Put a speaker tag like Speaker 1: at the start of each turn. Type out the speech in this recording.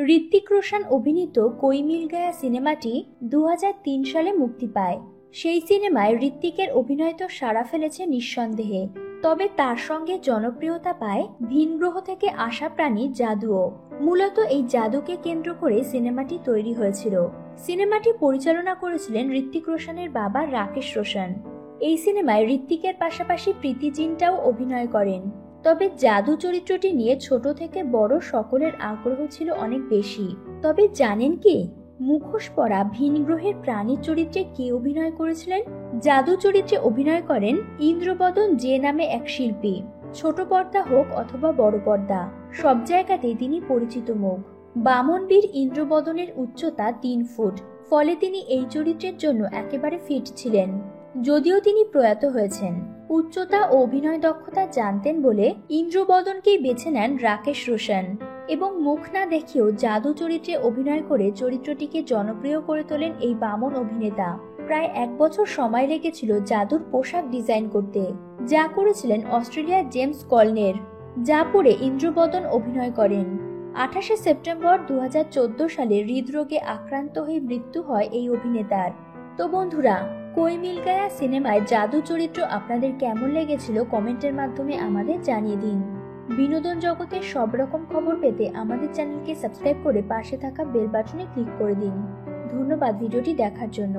Speaker 1: ঋত্বিক রোশন অভিনীত কোই মিল গায়া সিনেমাটি 2003 সালে মুক্তি পায়। সেই সিনেমায় ঋত্বিকের অভিনয় তো সাড়া ফেলেছে নিঃসন্দেহে, তবে তার সঙ্গে জনপ্রিয়তা পায় ভিন গ্রহ থেকে আসা প্রাণী জাদুও। মূলত এই জাদুকে কেন্দ্র করে সিনেমাটি তৈরি হয়েছিল। সিনেমাটি পরিচালনা করেছিলেন ঋত্বিক রোশনের বাবা রাকেশ রোশন। এই সিনেমায় ঋত্বিকের পাশাপাশি প্রীতি জিন্টাও অভিনয় করেন। তবে জাদু চরিত্রটি নিয়ে ছোট থেকে বড় সকলের আগ্রহ ছিল অনেক বেশি। তবে জানেন কি, মুখোশ পরা ভিন গ্রহের প্রাণীর চরিত্রে কে অভিনয় করেছিলেন? জাদু চরিত্রে অভিনয় করেন ইন্দ্রবদন জে নামে এক শিল্পী। ছোট পর্দা হোক অথবা বড় পর্দা, সব জায়গাতেই তিনি পরিচিত মুখ। বামনবীর ইন্দ্রবদনের উচ্চতা 3 ফুট, ফলে তিনি এই চরিত্রের জন্য একেবারে ফিট ছিলেন। যদিও তিনি প্রয়াত হয়েছেন, উচ্চতা ও অভিনয় দক্ষতা জানতেন বলে ইন্দ্রবদনকেই বেছে নেন রাকেশ রোশন এবং মুখ না দেখেও জাদু চরিত্রে অভিনয় করে চরিত্রটিকে জনপ্রিয় করে তোলেন এই বামন অভিনেতা। প্রায় 1 বছর সময় লেগেছিল জাদুর পোশাক ডিজাইন করতে, যা করেছিলেন অস্ট্রেলিয়ার জেমস কলনের, যা পরে ইন্দ্রবদন অভিনয় করেন। 28শে সেপ্টেম্বর 2014 সালে হৃদরোগে আক্রান্ত হয়ে মৃত্যু হয় এই অভিনেতার। তো বন্ধুরা, কোই মিল গায়া সিনেমায় জাদু চরিত্র আপনাদের কেমন লেগেছিল কমেন্টের মাধ্যমে আমাদের জানিয়ে দিন। বিনোদন জগতের সব রকম খবর পেতে আমাদের চ্যানেলকে সাবস্ক্রাইব করে পাশে থাকা বেল বাটনে ক্লিক করে দিন। ধন্যবাদ ভিডিওটি দেখার জন্য।